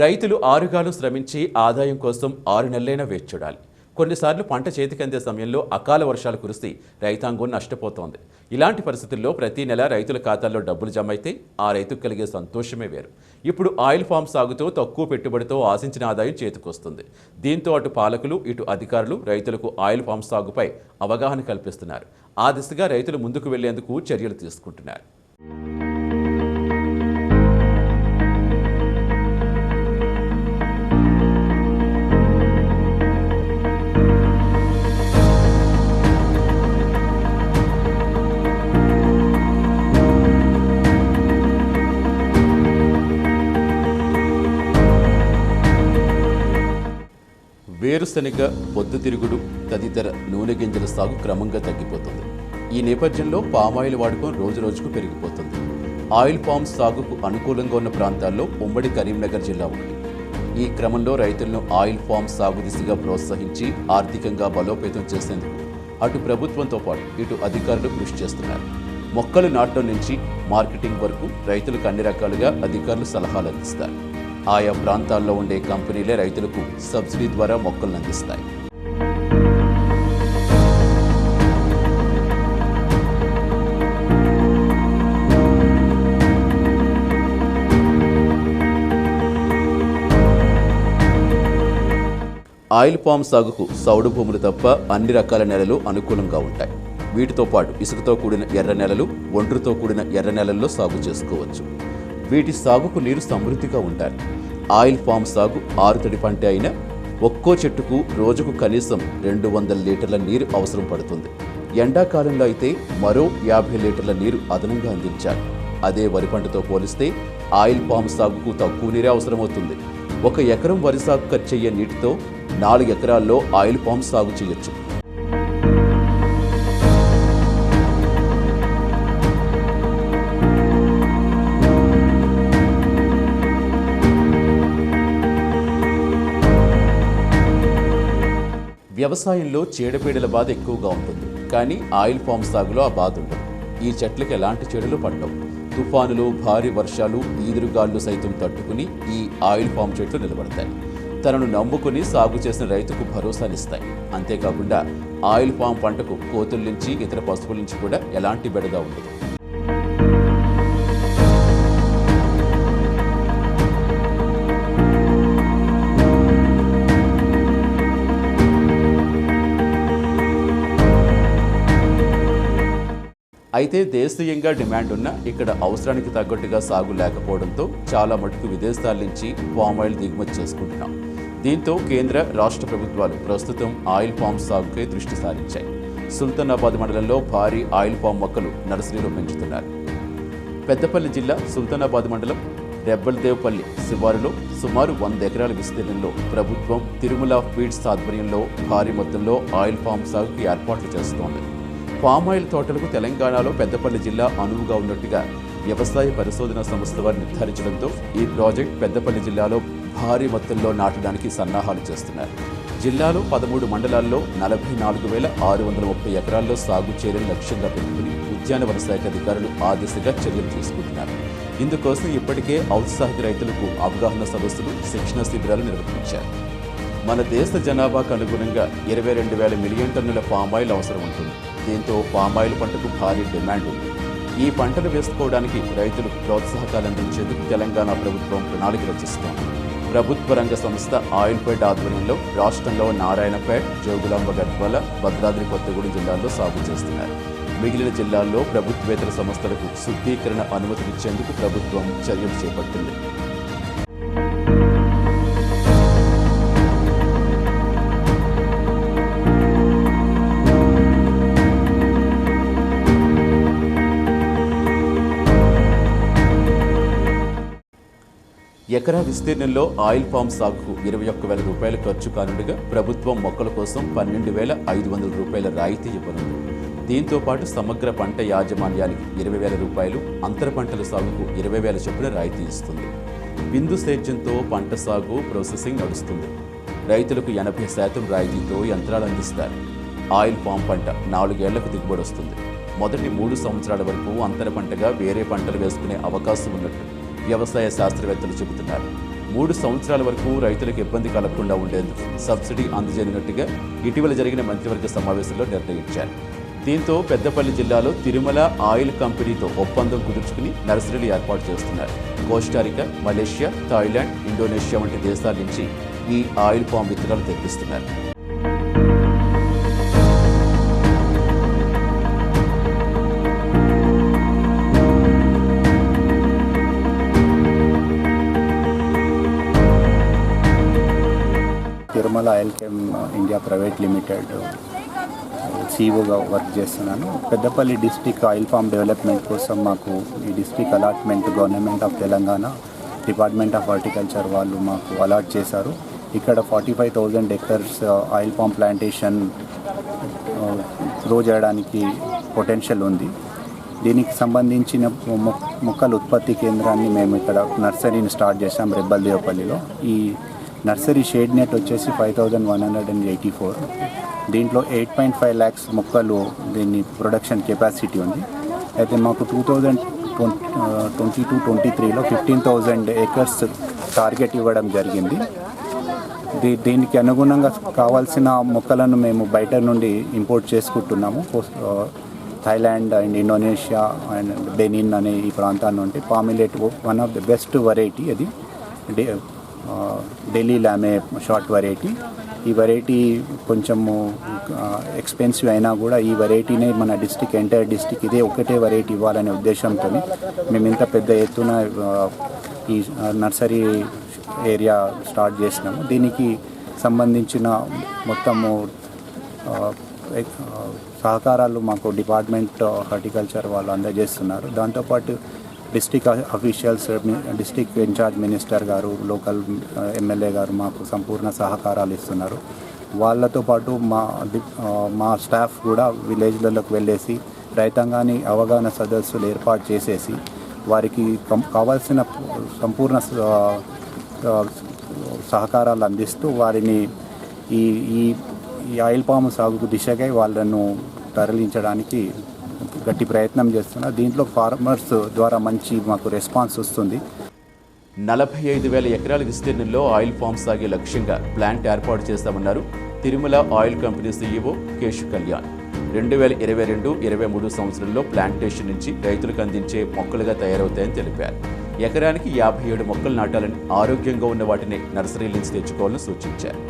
రైతులు ఆరుగాలు శ్రమించి ఆదాయం కోసం 6 నెలలైనా వేచి చూడాలి. కొన్నిసార్లు పంట చేతికందే సమయంలో అకాల వర్షాలు కురిసి రైతాంగం నష్టపోతోంది. ఇలాంటి పరిస్థితుల్లో ప్రతి నెల రైతుల ఖాతాల్లో డబ్బులు జమ అయితే ఆ రైతుకు కలిగే సంతోషమే వేరు. ఇప్పుడు ఆయిల్ ఫామ్ సాగుతో తక్కువ పెట్టుబడితో ఆశించిన ఆదాయం చేతికొస్తుంది. దీంతో అటు పాలకులు ఇటు అధికారులు రైతులకు ఆయిల్ ఫామ్ సాగుపై అవగాహన కల్పిస్తున్నారు. ఆ దిశగా రైతులు ముందుకు వెళ్లేందుకు చర్యలు తీసుకుంటున్నారు. వేరుశనగ, పొద్దుతిరుగుడు తదితర నూనె గింజల సాగు క్రమంగా తగ్గిపోతుంది. ఈ నేపథ్యంలో పామాయిల్ వాడకం రోజురోజుకు పెరిగిపోతుంది. ఆయిల్ పామ్ సాగుకు అనుకూలంగా ఉన్న ప్రాంతాల్లో ఉమ్మడి కరీంనగర్ జిల్లా ఒకటి. ఈ క్రమంలో రైతులను ఆయిల్ పామ్ సాగు దిశగా ప్రోత్సహించి ఆర్థికంగా బలోపేతం చేసేందుకు అటు ప్రభుత్వంతో పాటు ఇటు అధికారులు కృషి చేస్తున్నారు. మొక్కలు నాటడం నుంచి మార్కెటింగ్ వరకు రైతులకు అన్ని రకాలుగా అధికారులు సలహాలు అందిస్తారు. ఆయా ప్రాంతాల్లో ఉండే కంపెనీలే రైతులకు సబ్సిడీ ద్వారా మొక్కలను అందిస్తాయి. ఆయిల్ పామ్ సాగుకు సౌడు భూములు తప్ప అన్ని రకాల నేలలు అనుకూలంగా ఉంటాయి. వీటితో పాటు ఇసుకతో కూడిన ఎర్ర నేలలు, ఒండ్రుతో కూడిన ఎర్ర నేలల్లో సాగు చేసుకోవచ్చు. వీటి సాగుకు నీరు సమృద్ధిగా ఉంటాయి. ఆయిల్ పామ్ సాగు ఆరుతడి పంట అయినా ఒక్కో చెట్టుకు రోజుకు కనీసం 200 లీటర్ల నీరు అవసరం పడుతుంది. ఎండాకాలంలో అయితే మరో 50 లీటర్ల నీరు అదనంగా అందించాలి. అదే వరి పంటతో పోలిస్తే ఆయిల్ పామ్ సాగుకు తక్కువ నీరే అవసరమవుతుంది. 1 ఎకరం వరి సాగు ఖర్చయ్యే నీటితో 4 ఎకరాల్లో ఆయిల్ పామ్ సాగు చేయొచ్చు. వ్యవసాయంలో చీడపీడల బాధ ఎక్కువగా ఉంటుంది, కానీ ఆయిల్ పామ్ సాగులో ఆ బాధ ఉండదు. ఈ చెట్లకు ఎలాంటి చీడలు పడ్డవు. తుఫానులు, భారీ వర్షాలు, ఈదురుగాళ్లు సైతం తట్టుకుని ఈ ఆయిల్ పామ్ చెట్లు నిలబడతాయి. తనను నమ్ముకుని సాగు చేసిన రైతుకు భరోసానిస్తాయి. అంతేకాకుండా ఆయిల్ పామ్ పంటకు కోతుల నుంచి ఇతర పశువుల నుంచి కూడా ఎలాంటి బెడద ఉండదు. అయితే దేశీయంగా డిమాండ్ ఉన్న ఇక్కడ అవసరానికి తగ్గట్టుగా సాగు లేకపోవడంతో చాలా మటుకు విదేశాల నుంచి పామ్ ఆయిల్ దిగుమతి చేసుకుంటున్నాం. దీంతో కేంద్ర రాష్ట్ర ప్రభుత్వాలు ప్రస్తుతం ఆయిల్ పామ్ సాగుపై దృష్టి సారించాయి. సుల్తానాబాద్ మండలంలో భారీ ఆయిల్ పామ్ మొక్కలు నర్సరీలో పెంచుతున్నారు. పెద్దపల్లి జిల్లా సుల్తానాబాద్ మండలం రెబ్బల్దేవ్పల్లి శివారులో సుమారు 100 ఎకరాల విస్తీర్ణంలో ప్రభుత్వం తిరుమల ఫీడ్స్ ఆధ్వర్యంలో భారీ మొత్తంలో ఆయిల్ పామ్ సాగుకి ఏర్పాట్లు చేస్తోంది. పామాయిల్ తోటలకు తెలంగాణలో పెద్దపల్లి జిల్లా అనువుగా ఉన్నట్టుగా వ్యవసాయ పరిశోధన సంస్థ వారు నిర్ధారించడంతో ఈ ప్రాజెక్ట్ పెద్దపల్లి జిల్లాలో భారీ మొత్తంలో నాటడానికి సన్నాహాలు చేస్తున్నారు. జిల్లాలో 13 మండలాల్లో 44,630 ఎకరాల్లో సాగు చేయడం లక్ష్యంగా పెట్టుకుని ఉద్యానవన శాఖ అధికారులు ఆ దిశగా చర్యలు తీసుకుంటున్నారు. ఇందుకోసం ఇప్పటికే ఔత్సాహిక రైతులకు అవగాహన సదస్సులు, శిక్షణ శిబిరాలు నిర్వహించారు. మన దేశ జనాభాకు అనుగుణంగా 22,000 మిలియన్ టన్నుల పామాయిల్ అవసరం ఉంటుంది. దీంతో పామాయిల్ పంటకు భారీ డిమాండ్ ఉంది. ఈ పంటను వేసుకోవడానికి రైతులకు ప్రోత్సాహకాలు అందించేందుకు తెలంగాణ ప్రభుత్వం ప్రణాళిక రచిస్తోంది. ప్రభుత్వ రంగ సంస్థ ఆయిల్పేట్ ఆధ్వర్యంలో రాష్ట్రంలో నారాయణపేట్, జోగులాంబ గద్వాల, భద్రాద్రి కొత్తగూడెం జిల్లాల్లో సాగు చేస్తున్నారు. మిగిలిన జిల్లాల్లో ప్రభుత్వేతర సంస్థలకు శుద్ధీకరణ అనుమతినిచ్చేందుకు ప్రభుత్వం చర్యలు చేపట్టింది. ఎకరా విస్తీర్ణంలో ఆయిల్ పామ్ సాగుకు 21,000 రూపాయల ఖర్చు కానుండగా ప్రభుత్వం మొక్కల కోసం 12,500 రూపాయల రాయితీ ఇవ్వనుంది. దీంతో పాటు సమగ్ర పంట యాజమాన్యానికి 20,000 రూపాయలు, అంతర పంటల సాగుకు 20,000 చొప్పున రాయితీ ఇస్తుంది. బిందు సేద్యంతో పంట సాగు, ప్రాసెసింగ్ నడుస్తుంది. రైతులకు 80% రాయితీతో యంత్రాలు అందిస్తారు. ఆయిల్ పామ్ పంట 4 ఏళ్లకు దిగుబడి వస్తుంది. మొదటి 3 సంవత్సరాల వరకు అంతర పంటగా వేరే పంటలు వేసుకునే అవకాశం ఉన్నట్టు వ్యవసాయ శాస్త్రవేత్తలు చెబుతున్నారు. 3 సంవత్సరాల వరకు రైతులకు ఇబ్బంది కలగకుండా ఉండేందుకు సబ్సిడీ అందజేయనున్నట్టుగా ఇటీవల జరిగిన మంత్రివర్గ సమావేశంలో నిర్ణయించారు. దీంతో పెద్దపల్లి జిల్లాలో తిరుమల ఆయిల్ కంపెనీతో ఒప్పందం కుదుర్చుకుని నర్సరీలు ఏర్పాటు చేస్తున్నారు. కోస్టారికా, మలేషియా, థాయిలాండ్, ఇండోనేషియా వంటి దేశాల నుంచి ఈ ఆయిల్ పామ్ విత్తనాలు తెప్పిస్తున్నారు. Tirumala oil chem India private limited సీఈఓగా వర్క్ చేస్తున్నాను. Peddapalli district oil palm development కోసం మాకు ఈ district allotment government of Telangana department of horticulture వాళ్ళు మాకు అలాట్ చేశారు. ఇక్కడ 45,000 acres oil palm plantation grow చేయడానికి పొటెన్షియల్ ఉంది. దీనికి సంబంధించిన మొక్కల ఉత్పత్తి కేంద్రాన్ని మేము ఇక్కడ నర్సరీని స్టార్ట్ చేసాం రెబ్బల్దేవపల్లిలో. ఈ నర్సరీ షేడ్ నెట్ వచ్చేసి 5,184. దీంట్లో 8.5 lakhs మొక్కలు దీన్ని ప్రొడక్షన్ కెపాసిటీ ఉంది. అయితే మాకు 2022-23లో 15,000 ఎకర్స్ టార్గెట్ ఇవ్వడం జరిగింది. దీనికి అనుగుణంగా కావాల్సిన మొక్కలను మేము బయట నుండి ఇంపోర్ట్ చేసుకుంటున్నాము. Thailand and Indonesia and Benin అనే ఈ ప్రాంతాల నుండి పామిలెట్ one of the best variety. అది ఢిల్లీ లామే షార్ట్ వెరైటీ. ఈ వెరైటీ కొంచెము ఎక్స్పెన్సివ్ అయినా కూడా ఈ వెరైటీనే మన ఎంటైర్ డిస్ట్రిక్ట్ ఇదే ఒకటే వెరైటీ ఇవ్వాలనే ఉద్దేశంతో మేము ఇంత పెద్ద ఎత్తున ఈ నర్సరీ ఏరియా స్టార్ట్ చేసినాము. దీనికి సంబంధించిన మొత్తము సహకారాలు మాకు డిపార్ట్మెంట్ హార్టికల్చర్ వాళ్ళు అందజేస్తున్నారు. దాంతోపాటు district officials, district in-charge minister గారు, లోకల్ ఎమ్మెల్యే గారు మాకు సంపూర్ణ సహకారాలు ఇస్తున్నారు. వాళ్ళతో పాటు మా స్టాఫ్ కూడా విలేజ్లలోకి వెళ్ళేసి రైతాంగాన్ని అవగాహన సదస్సులు ఏర్పాటు చేసేసి వారికి కావాల్సిన సంపూర్ణ సహకారాలు అందిస్తూ వారిని ఈ ఆయిల్ పాము సాగుకు దిశగా వాళ్ళను తరలించడానికి గట్టి ప్రయత్నం చేస్తున్నారు. దీంట్లో ఫార్మర్స్ ద్వారా మంచి మాకు రెస్పాన్స్ వస్తుంది. 45,000 ఎకరాల విస్తీర్ణంలో ఆయిల్ ఫామ్ సాగే లక్ష్యంగా ప్లాంట్ ఏర్పాటు చేస్తామన్నారు Tirumala oil company CEO Keshu Kalyan. 2022-23 సంవత్సరంలో ప్లాంటేషన్ నుంచి రైతులకు అందించే మొక్కలుగా తయారవుతాయని తెలిపారు. ఎకరానికి 57 మొక్కలు నాటాలని, ఆరోగ్యంగా ఉన్న వాటిని నర్సరీల నుంచి తెచ్చుకోవాలని సూచించారు.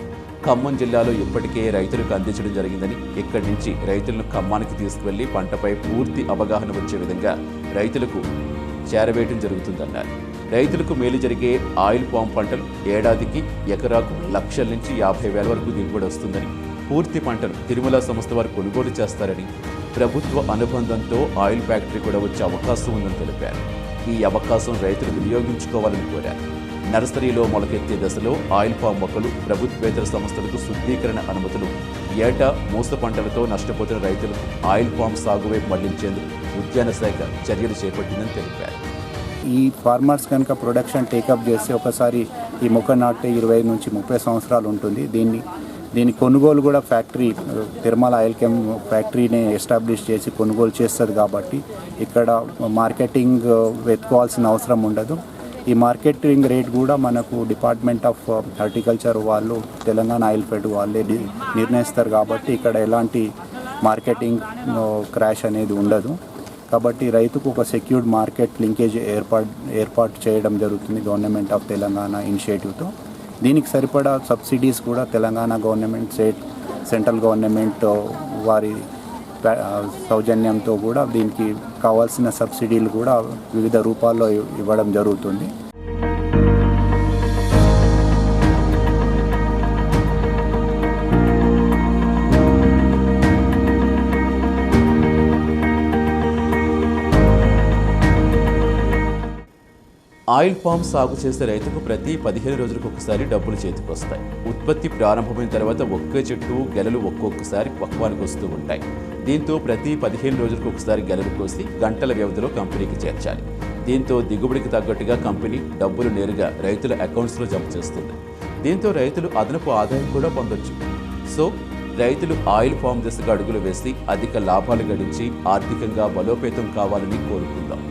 ఖమ్మం జిల్లాలో ఇప్పటికే రైతులకు అందించడం జరిగిందని, ఇక్కడి నుంచి రైతులను ఖమ్మానికి తీసుకువెళ్లి పంటపై పూర్తి అవగాహన వచ్చే విధంగా రైతులకు చేరవేయడం జరుగుతుందన్నారు. రైతులకు మేలు జరిగే ఆయిల్ పామ్ పంటలు ఏడాదికి ఎకరాకు లక్షల నుంచి 50,000 వరకు దిగుబడి వస్తుందని, పూర్తి పంటను తిరుమల సంస్థ వారు కొనుగోలు చేస్తారని, ప్రభుత్వ అనుబంధంతో ఆయిల్ ఫ్యాక్టరీ కూడా వచ్చే అవకాశం ఉందని తెలిపారు. ఈ అవకాశం రైతులు వినియోగించుకోవాలని కోరారు. నర్సరీలో మొలకెత్తే దశలో ఆయిల్ పామ్ మొక్కలు, ప్రభుత్వేతర సంస్థలకు శుద్ధీకరణ అనుమతులు, ఏటా మూస పంటలతో నష్టపోతున్న రైతులకు ఆయిల్ పామ్ సాగు వైపు మళ్లించేందుకు ఉద్యాన శాఖ చర్యలు చేపట్టిందని తెలిపారు. ఈ ఫార్మర్స్ కనుక ప్రొడక్షన్ టేకప్ చేస్తే ఒకసారి ఈ మొక్క నాటే 20 నుంచి 30 సంవత్సరాలు ఉంటుంది. దీని కొనుగోలు కూడా ఫ్యాక్టరీ తిరుమల ఆయిల్ కెమ్ ఫ్యాక్టరీని ఎస్టాబ్లిష్ చేసి కొనుగోలు చేస్తుంది. కాబట్టి ఇక్కడ మార్కెటింగ్ వెతుకోవాల్సిన అవసరం ఉండదు. ఈ మార్కెటింగ్ రేట్ కూడా మనకు డిపార్ట్మెంట్ ఆఫ్ హార్టికల్చర్ వాళ్ళు, తెలంగాణ ఆయిల్ ఫెడ్ వాళ్ళే నిర్ణయిస్తారు. కాబట్టి ఇక్కడ ఎలాంటి మార్కెటింగ్ క్రాష్ అనేది ఉండదు. కాబట్టి రైతుకు ఒక సెక్యూర్డ్ మార్కెట్ లింకేజ్ ఏర్పాటు చేయడం జరుగుతుంది గవర్నమెంట్ ఆఫ్ తెలంగాణ ఇనిషియేటివ్తో. దీనికి సరిపడా సబ్సిడీస్ కూడా తెలంగాణ గవర్నమెంట్, సెంట్రల్ గవర్నమెంట్ వారి సౌజన్యంతో కూడా దీనికి కావాల్సిన సబ్సిడీలు కూడా వివిధ రూపాల్లో ఇవ్వడం జరుగుతుంది. ఆయిల్ పామ్ సాగు చేసే రైతుకు ప్రతి 15 రోజులకు ఒకసారి డబ్బులు చేతికి వస్తాయి. ఉత్పత్తి ప్రారంభమైన తర్వాత ఒక్కే చెట్టు గెలలు ఒక్కొక్కసారి పక్వానికి వస్తూ ఉంటాయి. దీంతో ప్రతి 15 రోజులకు ఒకసారి గెలలు కోసి గంటల వ్యవధిలో కంపెనీకి చేర్చాలి. దీంతో దిగుబడికి తగ్గట్టుగా కంపెనీ డబ్బులు నేరుగా రైతుల అకౌంట్స్లో జమ చేస్తుంది. దీంతో రైతులు అదనపు ఆదాయం కూడా పొందొచ్చు. సో రైతులు ఆయిల్ పామ్ దిశగా అడుగులు వేసి అధిక లాభాలు గడించి ఆర్థికంగా బలోపేతం కావాలని కోరుకుందాం.